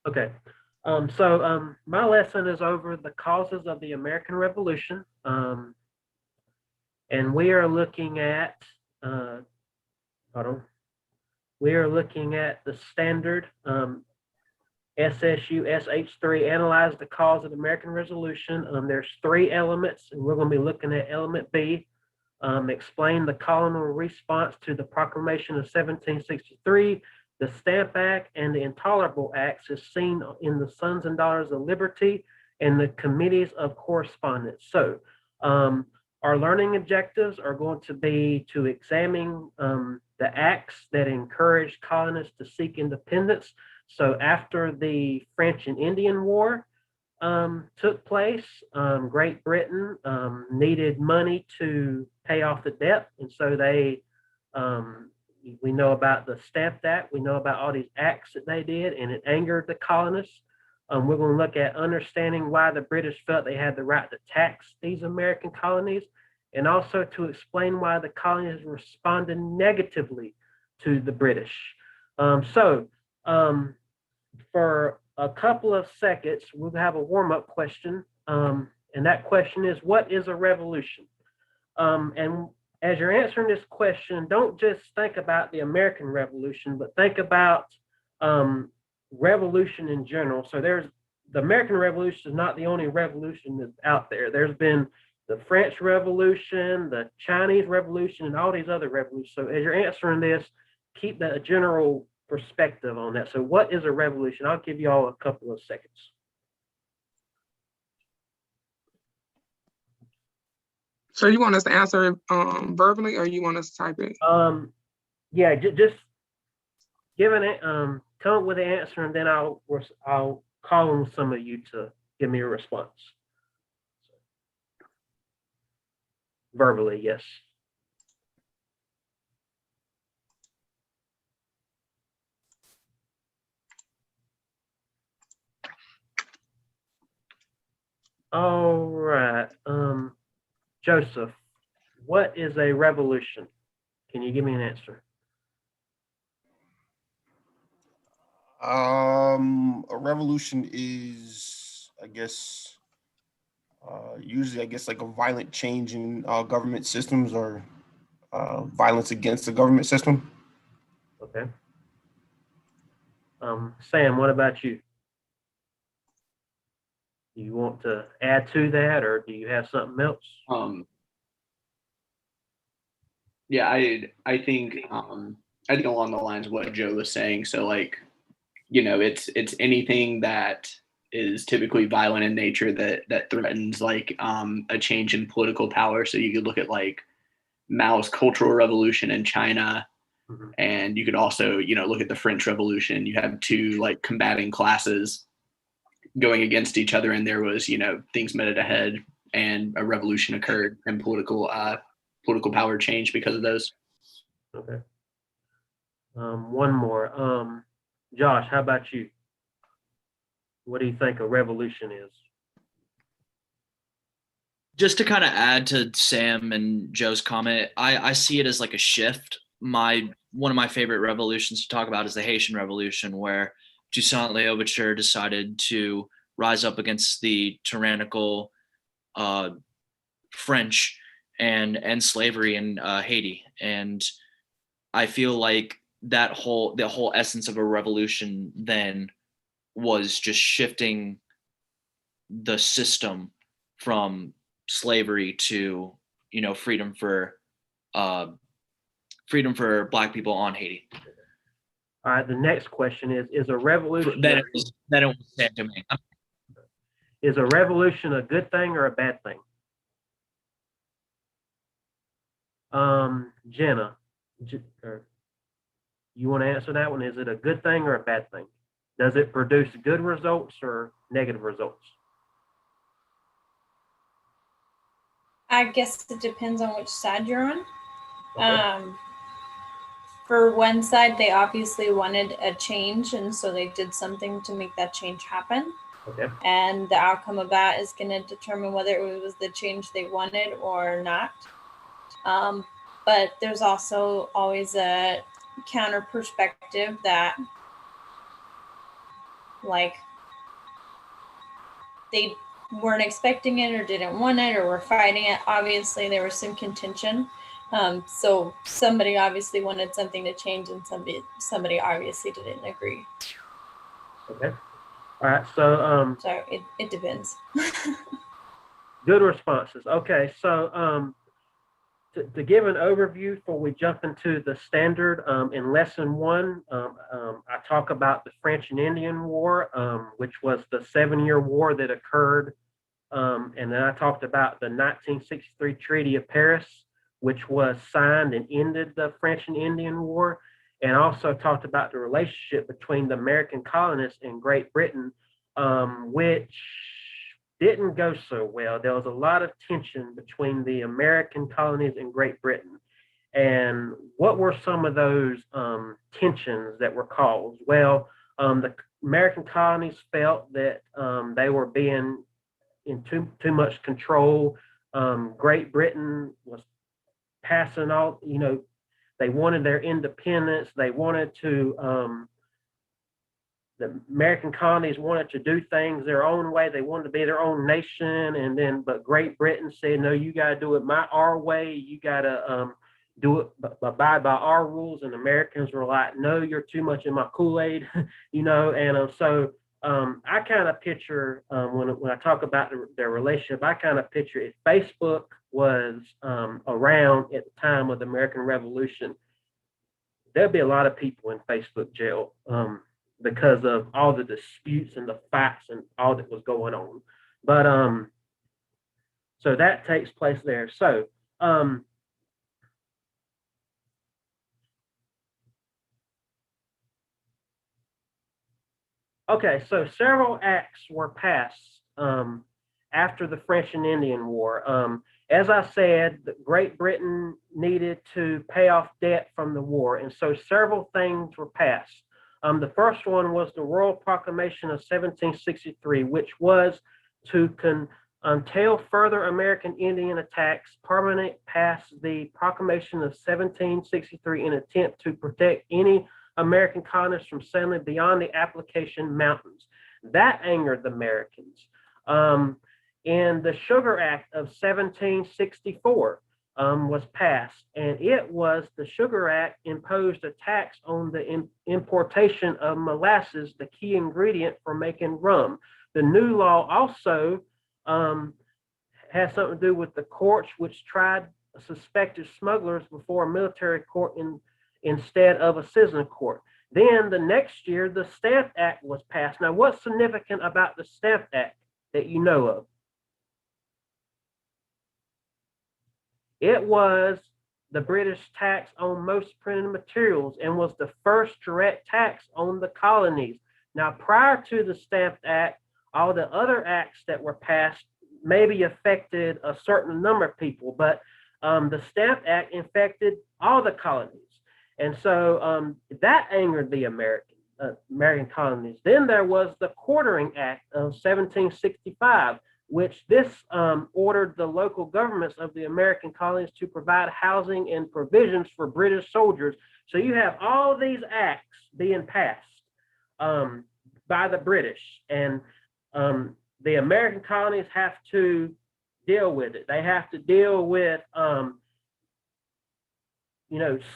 Okay. So my lesson is over the causes of the American Revolution. And we are looking at, uh, hold on, we are looking at the standard SSU SH3, analyze the cause of the American Revolution. There's three elements, and we're going to be looking at element B. Explain the colonial response to the Proclamation of 1763, the Stamp Act, and the Intolerable Acts is seen in the Sons and Daughters of Liberty and the Committees of Correspondence. So, our learning objectives are going to be to examine the acts that encouraged colonists to seek independence. So, after the French and Indian War, took place. Great Britain needed money to pay off the debt, and so um, we know about the Stamp Act, we know about all these acts that they did, and it angered the colonists. We're going to look at understanding why the British felt they had the right to tax these American colonies, and also to explain why the colonies responded negatively to the British. So, for a couple of seconds, we'll have a warm up question. And that question is, what is a revolution? And as you're answering this question, don't just think about the American Revolution, but think about revolution in general. So there's the American Revolution is not the only revolution that's out there. There's been the French Revolution, the Chinese Revolution, and all these other revolutions. So as you're answering this, keep the general perspective on that. So what is a revolution? I'll give you all a couple of seconds. So you want us to answer verbally, or you want us to type it? Yeah, just give it. Come up with an answer, and then I'll call on some of you to give me a response. Verbally, yes. All right. Joseph, what is a revolution? Can you give me an answer? A revolution is, I guess, usually, I guess, like a violent change in government systems or violence against the government system. Okay. Sam, what about you? Do you want to add to that, or do you have something else? Yeah, I think along the lines of what Joe was saying. So like, it's anything that is typically violent in nature that threatens like a change in political power. So you could look at like Mao's Cultural Revolution in China, Mhm. and you could also look at the French Revolution. You have two like combating classes going against each other, and there was things met at a head, and a revolution occurred, and political power changed because of those. Okay. One more. Josh, how about you? What do you think a revolution is? Just to kind of add to Sam and Joe's comment, I see it as like a shift. One of my favorite revolutions to talk about is the Haitian Revolution, where Toussaint Louverture decided to rise up against the tyrannical French and end slavery in Haiti. And I feel like the whole essence of a revolution then was just shifting the system from slavery to freedom for Black people on Haiti. All right. The next question is a revolution? Then it was Saint Domingue. Is a revolution a good thing or a bad thing? Jenna, you want to answer that one? Is it a good thing or a bad thing? Does it produce good results or negative results? I guess it depends on which side you're on. Okay. For one side, they obviously wanted a change, and so they did something to make that change happen. Okay. And the outcome of that is going to determine whether it was the change they wanted or not. But there's also always a counter perspective that like they weren't expecting it or didn't want it or were fighting it. Obviously, there was some contention. So somebody obviously wanted something to change, and somebody obviously didn't agree. Okay. All right. So So it depends. good responses. Okay. So to give an overview before we jump into the standard, in lesson 1, I talk about the French and Indian War, which was the 7-year war that occurred. And then I talked about the 1963 Treaty of Paris, which was signed and ended the French and Indian War, and also talked about the relationship between the American colonists and Great Britain, which didn't go so well. There was a lot of tension between the American colonies and Great Britain. And what were some of those tensions that were caused? Well, the American colonies felt that they were being in too much control. Great Britain was passing all, they wanted their independence. They wanted to, the American colonies wanted to do things their own way. They wanted to be their own nation. But Great Britain said, no, you got to do it our way. You got to do it, abide by our rules. And Americans were like, no, you're too much in my Kool-Aid, so I kind of picture, when I talk about their relationship, I kind of picture if Facebook was around at the time of the American Revolution, there'd be a lot of people in Facebook jail because of all the disputes and the fights and all that was going on. But so that takes place there. So okay, so several acts were passed after the French and Indian War. As I said, Great Britain needed to pay off debt from the war, and so several things were passed. The first one was the Royal Proclamation of 1763, which was to until further American Indian attacks, Parliament passed the Proclamation of 1763 in an attempt to protect any American colonists from settling beyond the application mountains. That angered the Americans. And the Sugar Act of 1764 was passed, and the Sugar Act imposed a tax on the importation of molasses, the key ingredient for making rum. The new law also has something to do with the courts, which tried suspected smugglers before a military court instead of a citizen court. Then the next year, the Stamp Act was passed. Now, what's significant about the Stamp Act that you know of? It was the British tax on most printed materials and was the first direct tax on the colonies. Now, prior to the Stamp Act, all the other acts that were passed maybe affected a certain number of people, but the Stamp Act affected all the colonies. And so that angered the American colonies. Then there was the Quartering Act of 1765, which this ordered the local governments of the American colonies to provide housing and provisions for British soldiers. So you have all these acts being passed by the British, and the American colonies have to deal with it. They have to deal with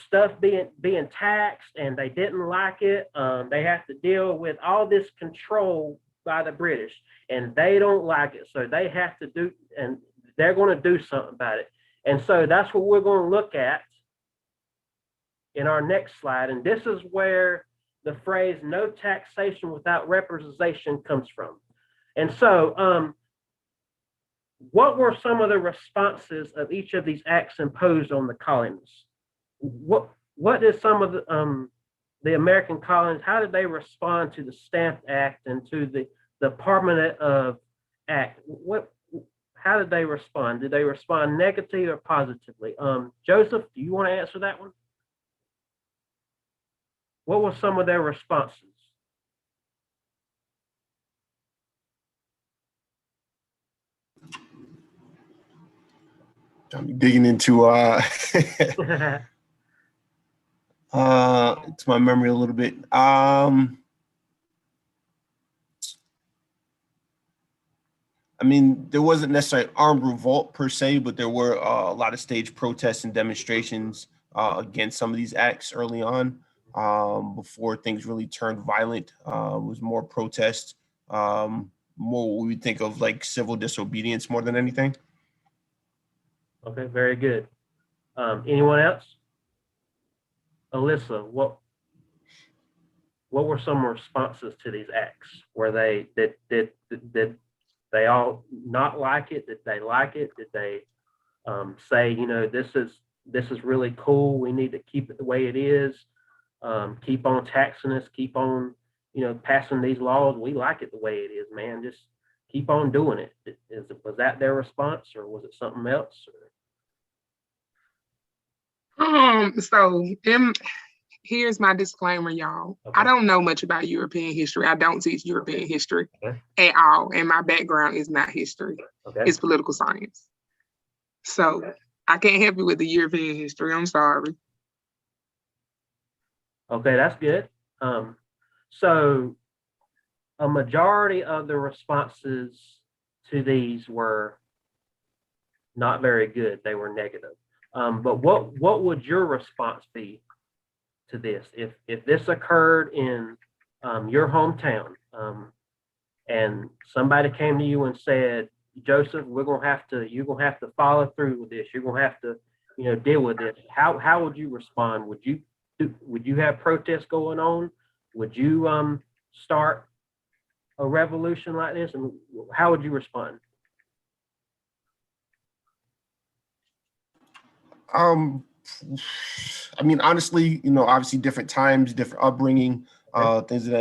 stuff being taxed, and they didn't like it. They have to deal with all this control by the British, and they don't like it. So they have to do, and they're going to do something about it. And so that's what we're going to look at in our next slide. And this is where the phrase "no taxation without representation" comes from. And so what were some of the responses of each of these acts imposed on the colonies? What did some of the American colonies, how did they respond to the Stamp Act and to the Parliament of Act? How did they respond? Did they respond negatively or positively? Joseph, do you want to answer that one? What were some of their responses? I'm digging into to my memory a little bit. I mean, there wasn't necessarily armed revolt per se, but there were a lot of staged protests and demonstrations against some of these acts early on. Before things really turned violent, was more protest, more what we think of like civil disobedience more than anything. Okay, very good. Anyone else? Alyssa, what were some responses to these acts? Were they did they all not like it? Did they like it? Did they say, you know, this is really cool. We need to keep it the way it is. Keep on taxing us. Keep on, you know, passing these laws. We like it the way it is, man. Just keep on doing it. Was that their response, or was it something else? Here's my disclaimer, y'all. Okay. I don't know much about European history. I don't teach European history Okay. at all. And my background is not history. Okay. It's political science. So I can't help you with the European history. I'm sorry. Okay, that's good. So a majority of the responses to these were not very good. They were negative. But what would your response be to this if this occurred in your hometown, and somebody came to you and said, Joseph, you're gonna have to follow through with this. You're gonna have to, you know, deal with this. How would you respond? Would you have protests going on? Would you start a revolution like this? And how would you respond? I mean, honestly, you know, obviously different times, different upbringing, things of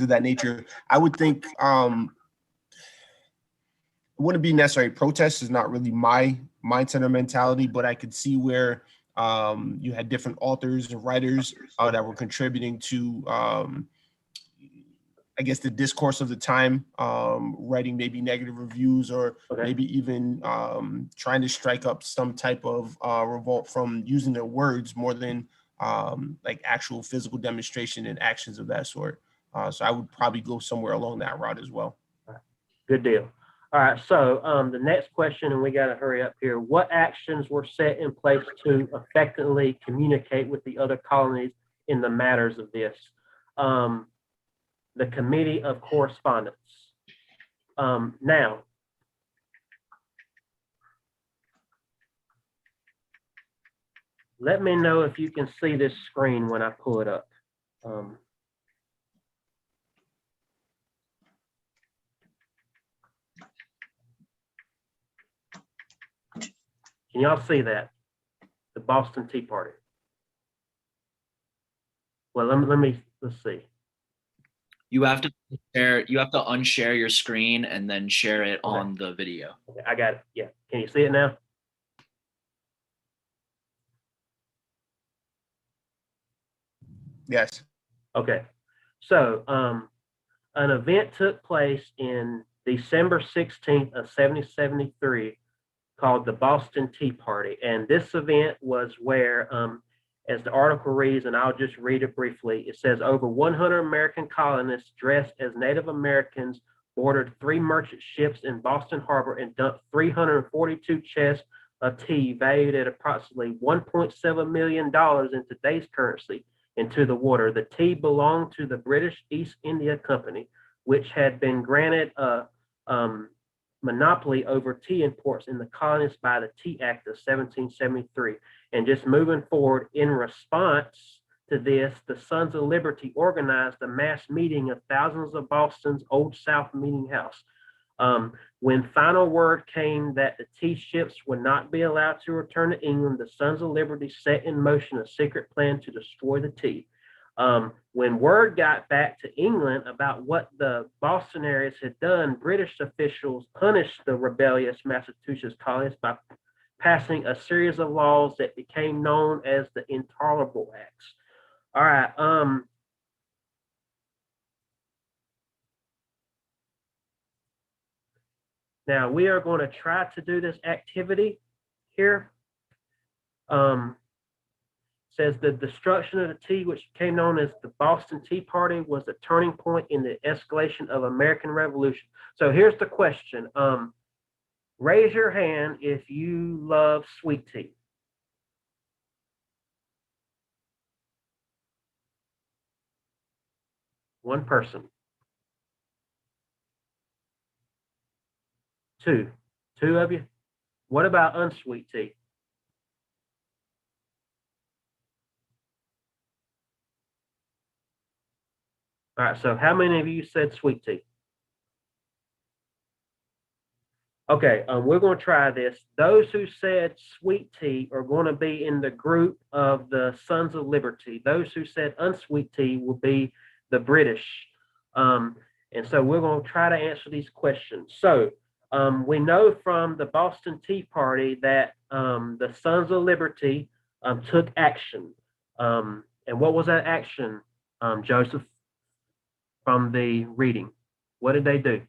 that nature. I would think it wouldn't be necessarily protest is not really my mindset or mentality, but I could see where you had different authors and writers that were contributing to I guess the discourse of the time, writing maybe negative reviews or Okay. maybe even trying to strike up some type of revolt from using their words more than like actual physical demonstration and actions of that sort. So I would probably go somewhere along that route as well. Good deal. All right, so the next question, and we got to hurry up here. What actions were set in place to effectively communicate with the other colonies in the matters of this? The Committee of Correspondence. Now, let me know if you can see this screen when I pull it up. Can y'all see that? The Boston Tea Party. Well, let's see. You have to unshare your screen and then share it on the video. Okay, I got it. Yeah. Can you see it now? Yes. Okay. So an event took place in December 16th of 1773 called the Boston Tea Party. And this event was where, as the article reads, and I'll just read it briefly, it says over 100 American colonists dressed as Native Americans boarded 3 merchant ships in Boston Harbor and dumped 342 chests of tea valued at approximately $1.7 million in today's currency into the water. The tea belonged to the British East India Company, which had been granted a monopoly over tea imports in the colonies by the Tea Act of 1773. And just moving forward, in response to this, the Sons of Liberty organized a mass meeting of thousands of Boston's Old South Meeting House. When final word came that the tea ships would not be allowed to return to England, the Sons of Liberty set in motion a secret plan to destroy the tea. When word got back to England about what the Bostonians had done, British officials punished the rebellious Massachusetts colonists by passing a series of laws that became known as the Intolerable Acts. All right. Now we are going to try to do this activity here. says the destruction of the tea, which became known as the Boston Tea Party, was the turning point in the escalation of American Revolution. So here's the question. Raise your hand if you love sweet tea. One person. Two of you. What about unsweet tea? All right, so how many of you said sweet tea? Okay, we're going to try this. Those who said sweet tea are going to be in the group of the Sons of Liberty. Those who said unsweet tea will be the British. And so we're going to try to answer these questions. So we know from the Boston Tea Party that the Sons of Liberty took action. And what was that action, Joseph, from the reading? What did they do?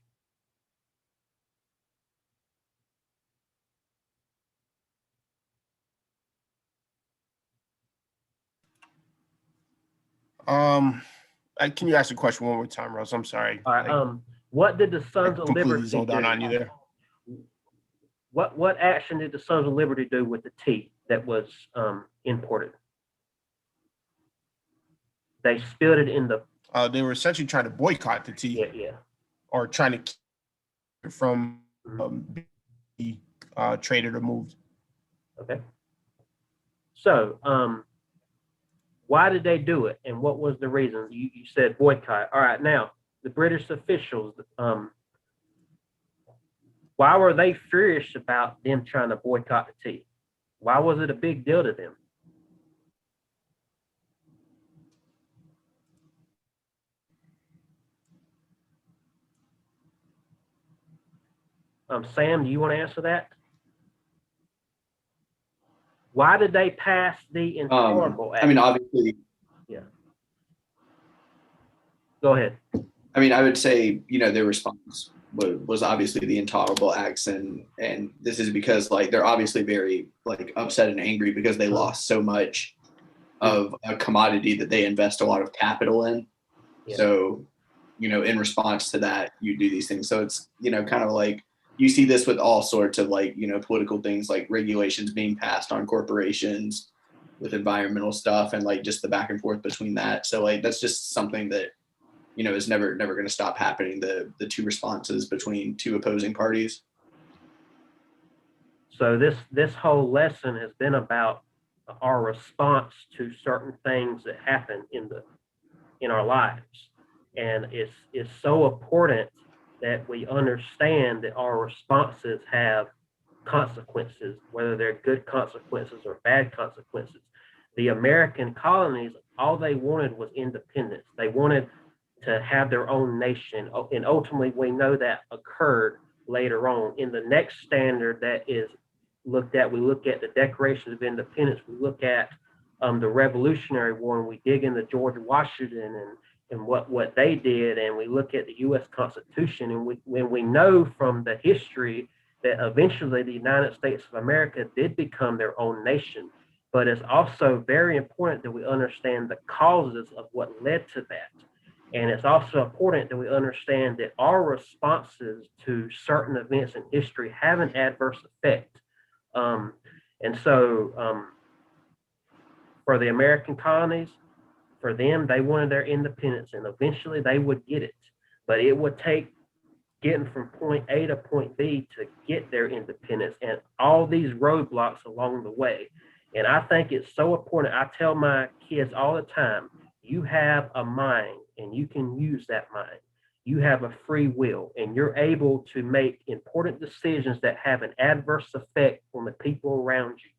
Can you ask the question one more time, Russ? I'm sorry. All right. What did the Sons of completely Liberty zoned out on you do? there. What action did the Sons of Liberty do with the tea that was imported? They spilled it in the. They were essentially trying to boycott the tea, Yeah. or trying to keep it from being traded or moved. Okay. So, why did they do it, and what was the reason? You said boycott. All right, now the British officials, why were they furious about them trying to boycott the tea? Why was it a big deal to them? Sam, do you want to answer that? Why did they pass the Intolerable Act? I mean, obviously, Go ahead. I mean, I would say, their response was obviously the Intolerable Acts, and this is because they're obviously very upset and angry because they lost so much of a commodity that they invest a lot of capital in. Yeah. So, in response to that, you do these things. So it's, kind of you see this with all sorts of political things, like regulations being passed on corporations with environmental stuff, and just the back and forth between that. So that's just something that, is never going to stop happening. The two responses between two opposing parties. So this whole lesson has been about our response to certain things that happen in our lives, and it's so important that we understand that our responses have consequences, whether they're good consequences or bad consequences. The American colonies, all they wanted was independence. They wanted to have their own nation, and ultimately we know that occurred later on. In the next standard that is looked at, we look at the Declaration of Independence, we look at the Revolutionary War, and we dig into George Washington and what they did, and we look at the U.S. Constitution, and we know from the history that eventually the United States of America did become their own nation. But it's also very important that we understand the causes of what led to that. And it's also important that we understand that our responses to certain events in history have an adverse effect. And so for the American colonies, for them, they wanted their independence, and eventually they would get it. But it would take getting from point A to point B to get their independence, and all these roadblocks along the way. And I think it's so important. I tell my kids all the time, you have a mind and you can use that mind. You have a free will, and you're able to make important decisions that have an adverse effect on the people around you.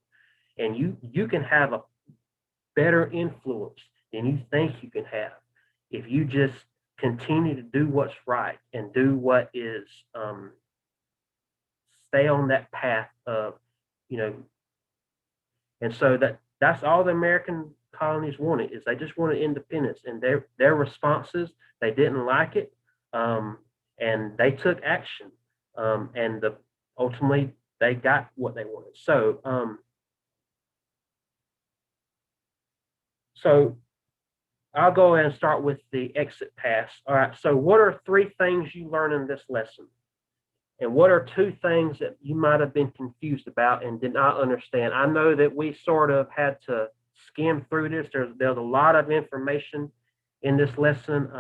And you can have a better influence than you think you can have if you just continue to do what's right and do what is stay on that path of, and so that's all the American colonies wanted, is they just wanted independence, and their responses, they didn't like it, and they took action, and ultimately they got what they wanted. So So I'll go ahead and start with the exit pass. All right. So what are three things you learn in this lesson? And what are two things that you might have been confused about and did not understand? I know that we sort of had to skim through this. There's a lot of information in this lesson.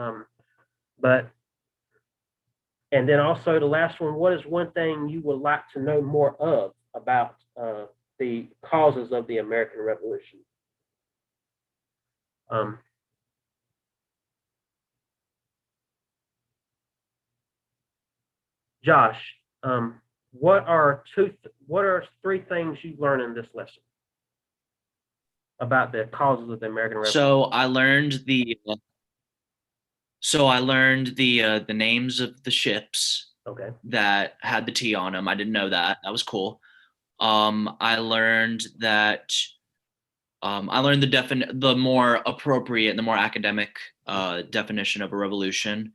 And then also the last one, what is one thing you would like to know more of about the causes of the American Revolution? Josh, what are three things you learned in this lesson about the causes of the American Revolution? So I learned the names of the ships Okay. that had the T on them. I didn't know that. That was cool. I learned that the more appropriate, the more academic definition of a revolution.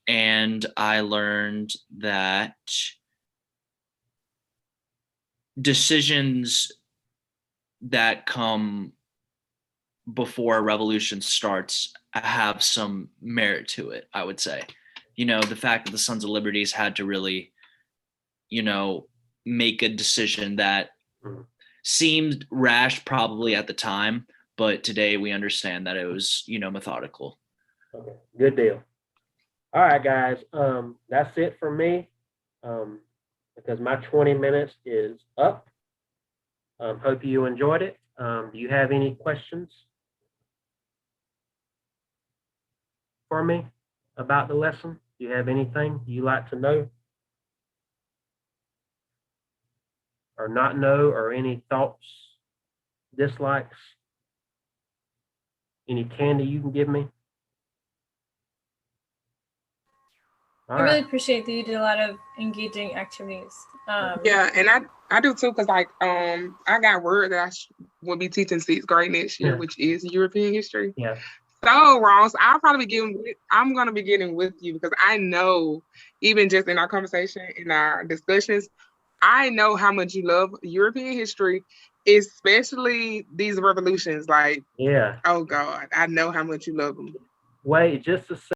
And I learned that decisions that come before a revolution starts have some merit to it, I would say. The fact that the Sons of Liberties had to really, make a decision that seemed rash probably at the time, but today we understand that it was, methodical. Okay, good deal. All right, guys, that's it for me, because my 20 minutes is up. Hope you enjoyed it. Do you have any questions for me about the lesson? Do you have anything you'd like to know or not know, or any thoughts, dislikes, any candy you can give me? All I really right. appreciate that you did a lot of engaging activities. Yeah, and I do too, because like I got word that will be teaching 6th grade next year, Yeah. which is European history. Yeah. So wrong. So I'm gonna be getting with you, because I know, even just in our conversation, in our discussions, I know how much you love European history, especially these revolutions. Like, Yeah. oh God, I know how much you love them. Wait just a second.